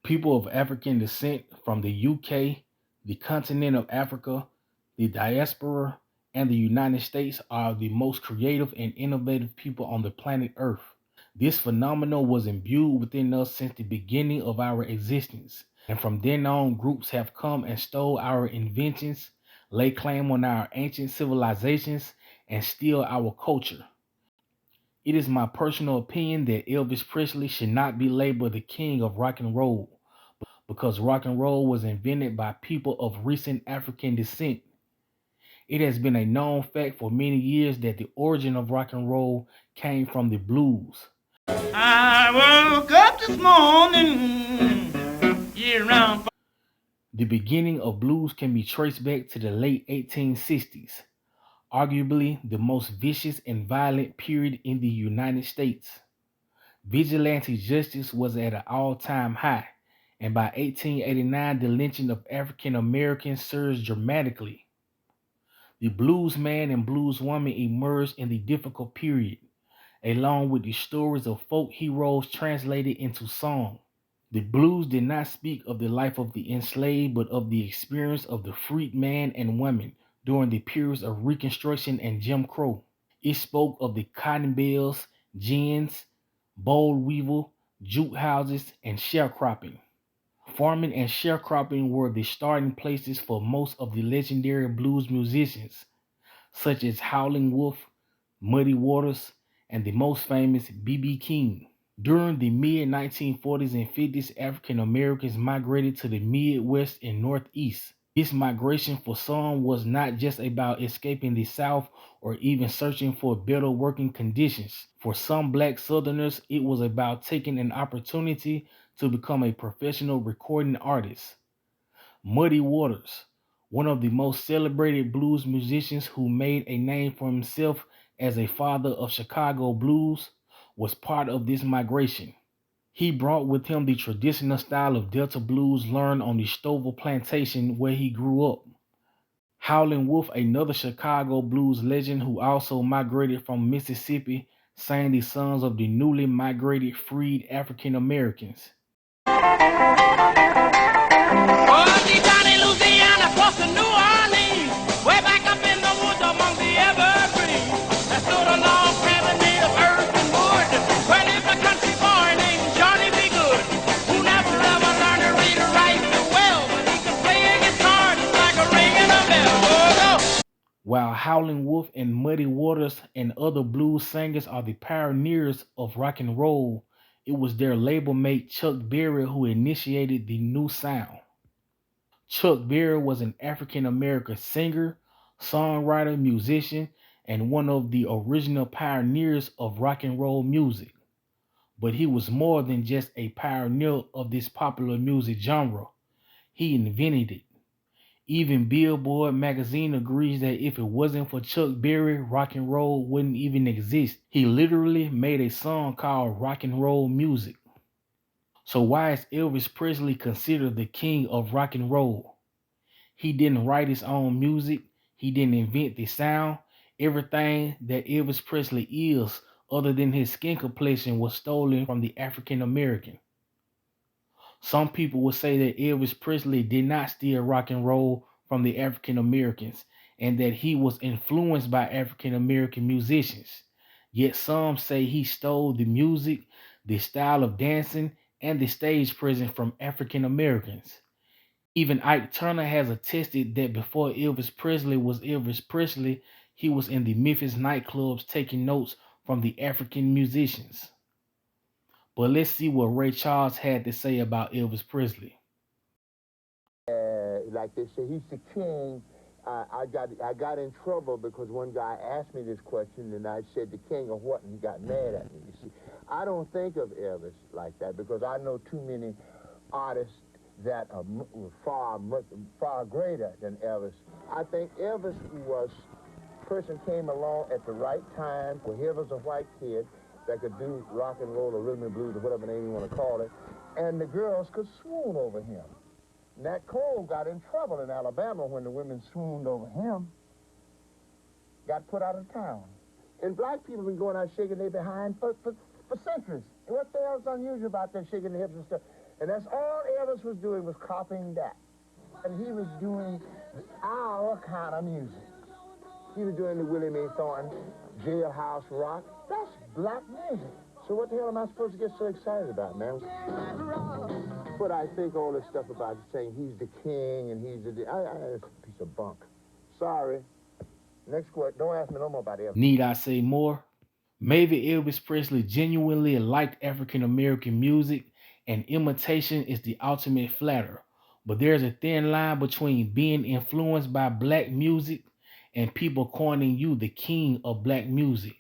People of African descent from the UK, the continent of Africa, the diaspora, and the United States are the most creative and innovative people on the planet Earth. This phenomenon was imbued within us since the beginning of our existence, and from then on, groups have come and stole our inventions, lay claim on our ancient civilizations, and steal our culture. It is my personal opinion that Elvis Presley should not be labeled the king of rock and roll, because rock and roll was invented by people of recent African descent. It has been a known fact for many years that the origin of rock and roll came from the blues. I woke up this morning, year-round. The beginning of blues can be traced back to the late 1860s, arguably the most vicious and violent period in the United States. Vigilante justice was at an all-time high, and by 1889 the lynching of African Americans surged dramatically. The bluesman and blueswoman emerged in the difficult period, along with the stories of folk heroes translated into song. The blues did not speak of the life of the enslaved, but of the experience of the freed man and woman during the periods of Reconstruction and Jim Crow. It spoke of the cotton bales, gins, boll weevil, jute houses, and sharecropping. Farming and sharecropping were the starting places for most of the legendary blues musicians, such as Howlin' Wolf, Muddy Waters, and the most famous B.B. King. During the mid-1940s and 50s, African Americans migrated to the Midwest and Northeast. This migration for some was not just about escaping the South or even searching for better working conditions. For some Black Southerners, it was about taking an opportunity to become a professional recording artist. Muddy Waters, one of the most celebrated blues musicians who made a name for himself as a father of Chicago blues, was part of this migration. He brought with him the traditional style of Delta blues learned on the Stovall plantation where he grew up. Howlin' Wolf, another Chicago blues legend who also migrated from Mississippi, sang the songs of the newly migrated freed African Americans. While Howlin' Wolf and Muddy Waters and other blues singers are the pioneers of rock and roll, it was their label mate Chuck Berry who initiated the new sound. Chuck Berry was an African-American singer, songwriter, musician, and one of the original pioneers of rock and roll music. But he was more than just a pioneer of this popular music genre. He invented it. Even Billboard magazine agrees that if it wasn't for Chuck Berry, rock and roll wouldn't even exist. He literally made a song called Rock and Roll Music. So why is Elvis Presley considered the king of rock and roll? He didn't write his own music. He didn't invent the sound. Everything that Elvis Presley is, other than his skin complexion, was stolen from the African American. Some people would say that Elvis Presley did not steal rock and roll from the African Americans and that he was influenced by African American musicians. Yet some say he stole the music, the style of dancing, and the stage presence from African Americans. Even Ike Turner has attested that before Elvis Presley was Elvis Presley, he was in the Memphis nightclubs taking notes from the African musicians. But let's see what Ray Charles had to say about Elvis Presley. Like they say, he's the king. I got in trouble because one guy asked me this question, and I said the king of what, and he got mad at me. You see, I don't think of Elvis like that because I know too many artists that are far greater than Elvis. I think Elvis person came along at the right time. Well, here was a white kid that could do rock and roll or rhythm and blues or whatever name you want to call it, and the girls could swoon over him. Nat Cole got in trouble in Alabama when the women swooned over him, got put out of town. And black people been going out shaking their behind for for centuries. What the hell's unusual about that shaking the hips and stuff? And that's all Elvis was doing, was copying that. And he was doing our kind of music. He was doing the Willie Mae Thornton jailhouse rock. That's black music. So what the hell am I supposed to get so excited about, man? But I think all this stuff about saying he's the king and he's the... it's a piece of bunk. Sorry. Next question. Don't ask me no more about Elvis. Need I say more? Maybe Elvis Presley genuinely liked African American music, and imitation is the ultimate flatterer. But there's a thin line between being influenced by black music and people calling you the king of black music.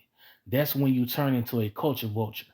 That's when you turn into a culture vulture.